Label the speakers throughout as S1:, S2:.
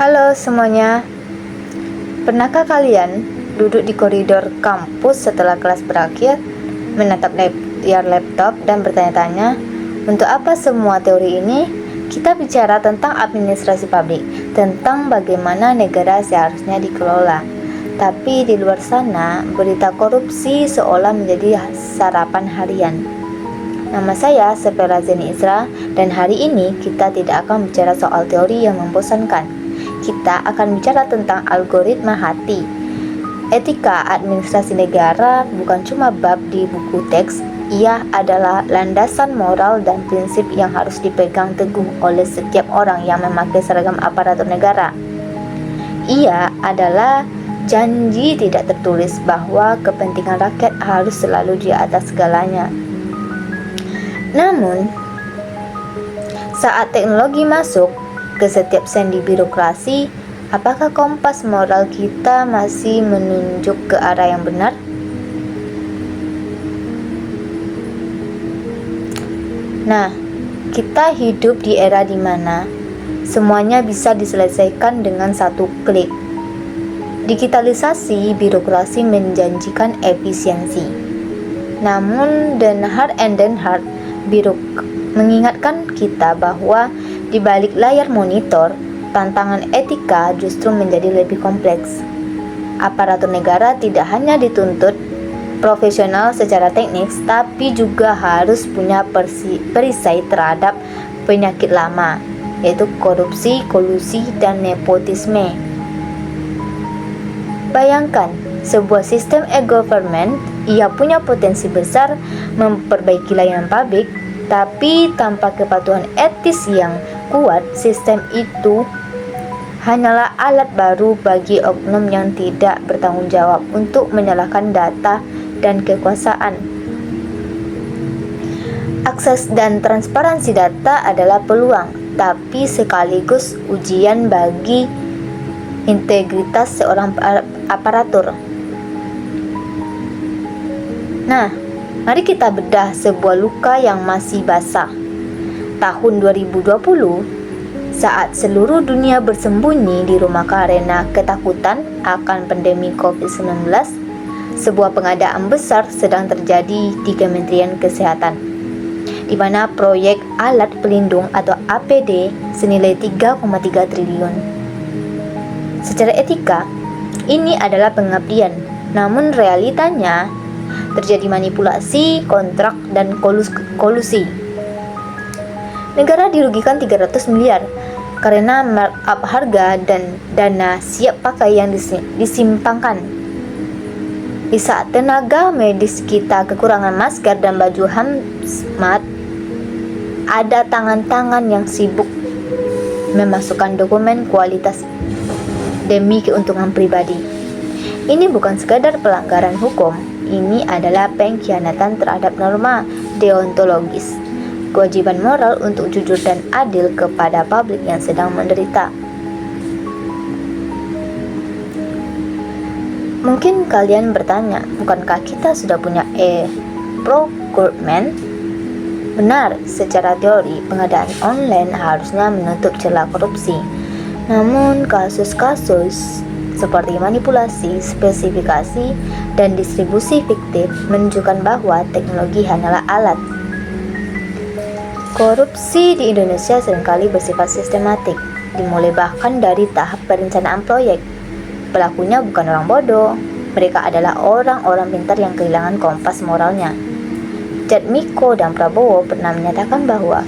S1: Halo semuanya, pernahkah kalian duduk di koridor kampus setelah kelas berakhir, menatap layar laptop dan bertanya-tanya, untuk apa semua teori ini? Kita bicara tentang administrasi publik, tentang bagaimana negara seharusnya dikelola. Tapi di luar sana, berita korupsi seolah menjadi sarapan harian. Nama saya Sepera Zeni Isra, dan hari ini kita tidak akan bicara soal teori yang membosankan. Kita akan bicara tentang algoritma hati. Etika administrasi negara bukan cuma bab di buku teks, ia adalah landasan moral dan prinsip yang harus dipegang teguh oleh setiap orang yang memakai seragam aparatur negara. Ia adalah janji tidak tertulis bahwa kepentingan rakyat harus selalu di atas segalanya. Namun, saat teknologi masuk ke setiap sendi birokrasi, apakah kompas moral kita masih menunjuk ke arah yang benar? Nah, kita hidup di era di mana semuanya bisa diselesaikan dengan satu klik. Digitalisasi birokrasi menjanjikan efisiensi. Namun, Den Hart and Den Hart mengingatkan kita bahwa di balik layar monitor, tantangan etika justru menjadi lebih kompleks. Aparatur negara tidak hanya dituntut profesional secara teknis, tapi juga harus punya perisai terhadap penyakit lama, yaitu korupsi, kolusi, dan nepotisme. Bayangkan, sebuah sistem e-government, ia punya potensi besar memperbaiki layanan publik, tapi tanpa kepatuhan etis yang kuat, sistem itu hanyalah alat baru bagi oknum yang tidak bertanggung jawab untuk menyalahkan data dan kekuasaan. Akses dan transparansi data adalah peluang, tapi sekaligus ujian bagi integritas seorang aparatur. Nah, mari kita bedah sebuah luka yang masih basah. Tahun 2020, saat seluruh dunia bersembunyi di rumah karena ketakutan akan pandemi COVID-19, sebuah pengadaan besar sedang terjadi di Kementerian Kesehatan, di mana proyek alat pelindung atau APD senilai 3,3 triliun. Secara etika, ini adalah pengabdian, namun realitanya terjadi manipulasi, kontrak, dan kolusi. Negara dirugikan 300 miliar karena markup harga dan dana siap pakai yang disimpangkan. Di saat tenaga medis kita kekurangan masker dan baju hazmat, ada tangan-tangan yang sibuk memasukkan dokumen kualitas demi keuntungan pribadi. Ini bukan sekadar pelanggaran hukum, ini adalah pengkhianatan terhadap norma deontologis, kewajiban moral untuk jujur dan adil kepada publik yang sedang menderita. Mungkin kalian bertanya, bukankah kita sudah punya e-procurement? Benar, secara teori, pengadaan online harusnya menutup celah korupsi. Namun, kasus-kasus seperti manipulasi, spesifikasi, dan distribusi fiktif menunjukkan bahwa teknologi hanyalah alat. Korupsi di Indonesia seringkali bersifat sistematik, dimulai bahkan dari tahap perencanaan proyek. Pelakunya bukan orang bodoh, mereka adalah orang-orang pintar yang kehilangan kompas moralnya. Jatmiko dan Prabowo pernah menyatakan bahwa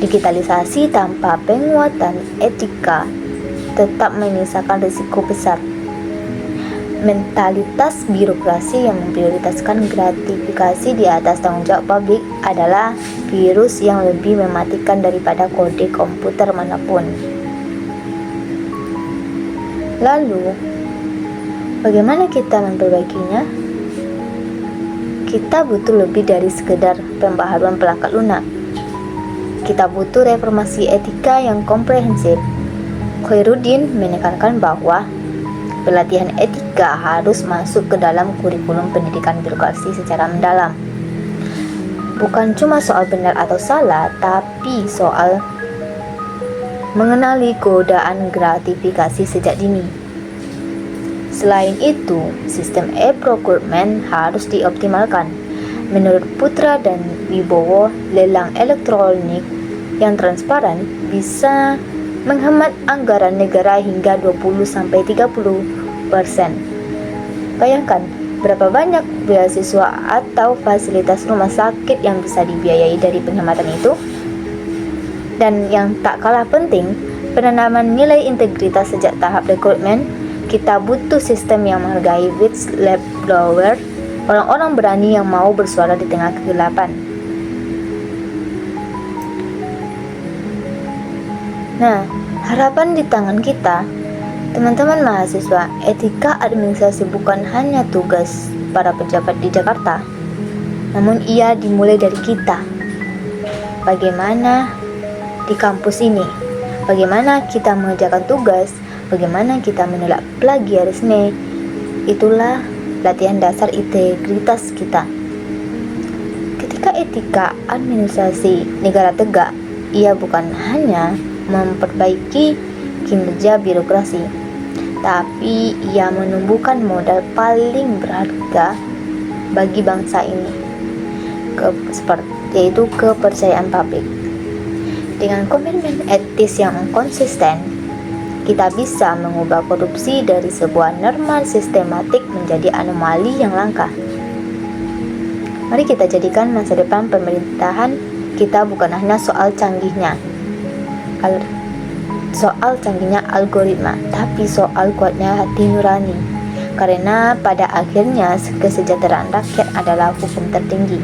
S1: digitalisasi tanpa penguatan etika tetap menyisakan risiko besar. Mentalitas birokrasi yang memprioritaskan gratifikasi di atas tanggung jawab publik adalah virus yang lebih mematikan daripada kode komputer manapun. Lalu, bagaimana kita memperbaikinya? Kita butuh lebih dari sekedar pembaharuan perangkat lunak. Kita butuh reformasi etika yang komprehensif. Khairuddin menekankan bahwa pelatihan etika harus masuk ke dalam kurikulum pendidikan birokrasi secara mendalam. Bukan cuma soal benar atau salah, tapi soal mengenali godaan gratifikasi sejak dini. Selain itu, sistem e-procurement harus dioptimalkan. Menurut Putra dan Wibowo, lelang elektronik yang transparan bisa menghemat anggaran negara hingga 20-30%. Bayangkan berapa banyak beasiswa atau fasilitas rumah sakit yang bisa dibiayai dari penghematan itu. Dan yang tak kalah penting, penanaman nilai integritas sejak tahap rekrutmen. Kita butuh sistem yang menghargai whistleblower, orang-orang berani yang mau bersuara di tengah kegelapan. Nah, harapan di tangan kita, teman-teman mahasiswa, etika administrasi bukan hanya tugas para pejabat di Jakarta, namun ia dimulai dari kita. Bagaimana di kampus ini, bagaimana kita mengerjakan tugas, bagaimana kita menolak plagiarisme, itulah latihan dasar integritas kita. Ketika etika administrasi negara tegak, ia bukan hanya memperbaiki kinerja birokrasi, tapi ia menumbuhkan modal paling berharga bagi bangsa ini, yaitu kepercayaan publik. Dengan komitmen etis yang konsisten, kita bisa mengubah korupsi dari sebuah norma sistematik menjadi anomali yang langka. Mari kita jadikan masa depan pemerintahan kita bukan hanya soal canggihnya algoritma, tapi soal kuatnya hati nurani. Karena pada akhirnya kesejahteraan rakyat adalah hukum tertinggi.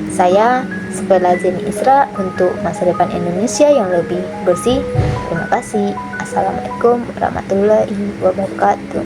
S1: Saya Sepela Zeni Isra untuk masa depan Indonesia yang lebih bersih. Terima kasih. Assalamualaikum warahmatullahi wabarakatuh.